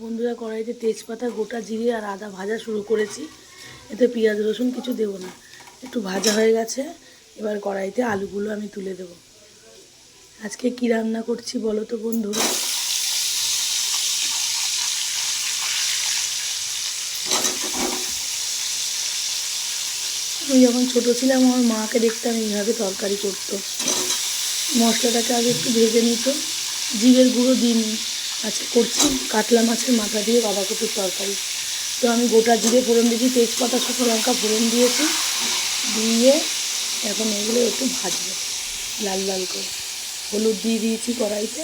বন্ধুরা কড়াইতে তেজপাতা, গোটা জিরে আর আদা ভাজা শুরু করেছি। এতে পেঁয়াজ রসুন কিছু দেবো না, একটু ভাজা হয়ে গেছে। এবার কড়াইতে আলুগুলো আমি তুলে দেব। আজকে কি রান্না করছি বলো তো বন্ধুরা? আমি যখন ছোটো ছিলাম আমার মাকে দেখতাম এইভাবে তরকারি করতো। মশলাটাকে আগে একটু ভেজে নিত, জিরের গুঁড়ো দিইনি। আচ্ছা করছি কাতলা মাছের মাথা দিয়ে বাঁধাকপির তরকারি। তো আমি গোটা জিরে ফোড়ন দিয়েছি, তেজপাতা, শুকনো লঙ্কা ফোড়ন দিয়েছি, দিয়ে এখন এগুলো একটু ভাজবো লাল লাল করে। হলুদ দিয়ে দিয়েছি কড়াইতে।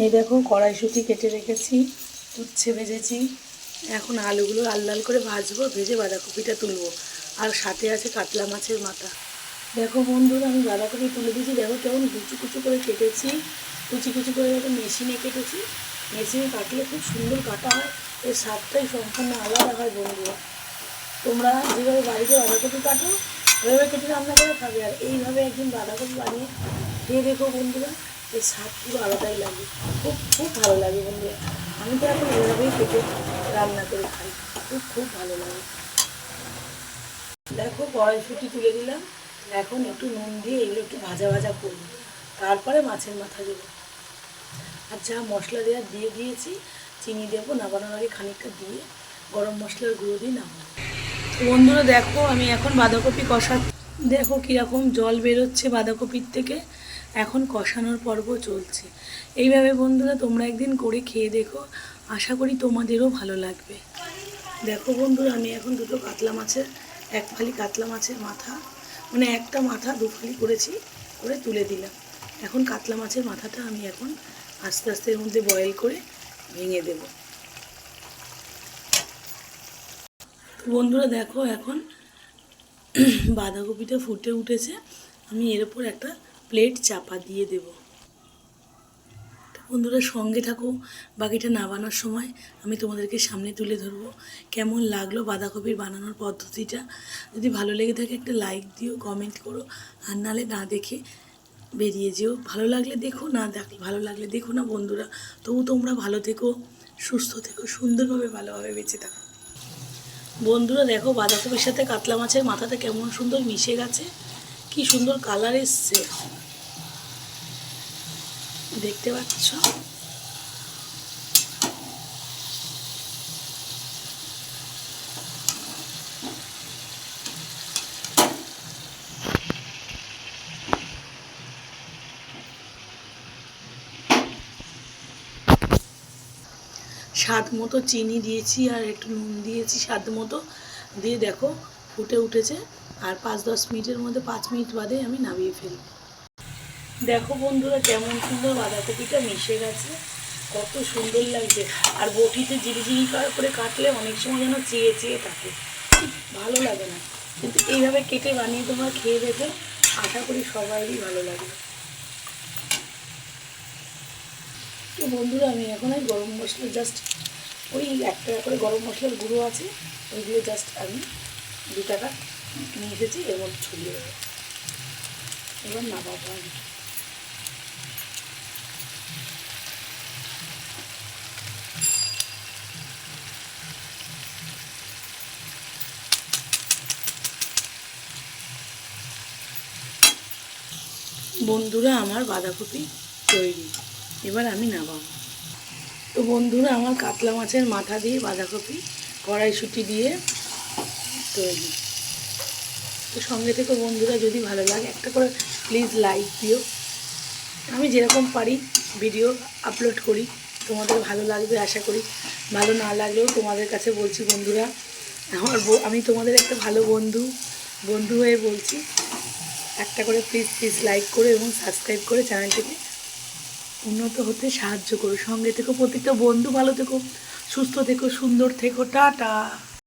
এই দেখো কড়াইশুঁটি কেটে রেখেছি, উচ্ছে ভেজেছি। এখন আলুগুলো লাল লাল করে ভাজবো, ভেজে বাঁধাকপিটা তুলবো। আর সাথে আছে কাতলা মাছের মাথা। দেখো বন্ধুরা আমি বাঁধাকপি তুলে দিয়েছি, দেখো কেমন কুচু কুচু করে কেটেছি। কুচি কুচি করে দেখো মেশিনে কেটেছি। মেশিনে কাটলে খুব সুন্দর কাটা হয়, এর স্বাদটাই সম্পূর্ণ আলাদা হয় বন্ধুরা। তোমরা যেভাবে বাড়িতে বাঁধাকপি কাটো ওইভাবে কেটে রান্না করে খাবে, আর এইভাবে একদিন বাঁধাকপি বানিয়ে খেয়ে দেখো বন্ধুরা, এর স্বাদ পুরো আলাদাই লাগে, খুব খুব ভালো লাগে বন্ধুরা। আমি তো এখন এইভাবেই কেটে রান্না করে খাই, খুব খুব ভালো লাগে। দেখো কড়াইশুঁটি তুলে দিলাম, এখন একটু নুন দিয়ে এগুলো একটু ভাজা ভাজা করব, তারপরে মাছের মাথা দেবো। আর যা মশলা দেওয়ার দিয়ে দিয়েছি, চিনি দেবো নামানোর আগে খানিকটা দিয়ে, গরম মশলার গুঁড়ো দিয়ে নামাবো। বন্ধুরা দেখো আমি এখন বাঁধাকপি কষা, দেখো কীরকম জল বেরোচ্ছে বাঁধাকপির থেকে। এখন কষানোর পর্ব চলছে। এইভাবে বন্ধুরা তোমরা একদিন করে খেয়ে দেখো, আশা করি তোমাদেরও ভালো লাগবে। দেখো বন্ধুরা আমি এখন দুটো কাতলা মাছের, এক ফালি কাতলা মাছের মাথা, মানে একটা মাথা দু ফালি করেছি, করে তুলে দিলাম। এখন কাতলা মাছের মাথাটা আমি এখন আস্তে আস্তে এর মধ্যে বয়েল করে ভেঙে দেব। বন্ধুরা দেখো এখন বাঁধাকপিটা ফুটে উঠেছে, আমি এর উপর একটা প্লেট চাপা দিয়ে দেব। বন্ধুরা সঙ্গে থাকো, বাকিটা নামানোর সময় আমি তোমাদেরকে সামনে তুলে ধরবো কেমন লাগলো বাঁধাকপির বানানোর পদ্ধতিটা। যদি ভালো লেগে থাকে একটা লাইক দিও, কমেন্ট করো, আর নাহলে না দেখে বেরিয়ে যেও। ভালো লাগলে দেখো, না দেখলে ভালো লাগলে দেখো না বন্ধুরা। তবু তোমরা ভালো থেকো, সুস্থ থেকো, সুন্দরভাবে ভালোভাবে বেঁচে থাকো। বন্ধুরা দেখো বাঁধাকপির সাথে কাতলা মাছের মাথাটা কেমন সুন্দর মিশে গেছে, কি সুন্দর কালার এসছে দেখতে পাচ্ছ। স্বাদ মতো চিনি দিয়েছি আর একটু নুন দিয়েছি স্বাদ মতো, দিয়ে দেখো ফুটে উঠেছে। আর 5-10 মিনিটের মধ্যে, 5 মিনিট বাদে আমি নামিয়ে ফেলব। দেখো বন্ধুরা কেমন সুন্দর বাঁধাকপিটা মিশে গেছে, কত সুন্দর লাগছে। আর বটিতে ঝিরিঝিরি করে কাটলে অনেক সময় যেন চেয়ে চেয়ে থাকে, ভালো লাগে না। কিন্তু এইভাবে কেটে বানিয়ে তোমরা খেয়ে দেখো, আশা করি সবারই ভালো লাগবে। তো বন্ধুরা আমি এখন ওই গরম মশলা জাস্ট, ওই 1 টাকা করে গরম মশলার গুঁড়ো আছে, ওইগুলো জাস্ট আমি 2 টাকা নিয়ে এসেছি, এর মধ্যে ছড়িয়ে দেবো। এবার নামাবো আমি। বন্ধুরা আমার বাঁধাকপি তৈরি, এবার আমি নামাবো। তো বন্ধুরা আমার কাতলা মাছের মাথা দিয়ে বাঁধাকপি কড়াইশুঁটি দিয়ে তৈরি। তো সঙ্গে থেকে বন্ধুরা যদি ভালো লাগে একটা করে প্লিজ লাইক দিও। আমি যেরকম পারি ভিডিও আপলোড করি, তোমাদের ভালো লাগবে আশা করি। ভালো না লাগলেও তোমাদের কাছে বলছি বন্ধুরা, আমি তোমাদের একটা ভালো বন্ধু হয়ে বলছি, একটা করে প্লিজ লাইক করো এবং সাবস্ক্রাইব করে চ্যানেলটিকে উন্নত হতে সাহায্য করো। সঙ্গে থেকো, প্রত্যেকটা বন্ধু ভালো থেকো, সুস্থ থেকো, সুন্দর থেকো, টাটা।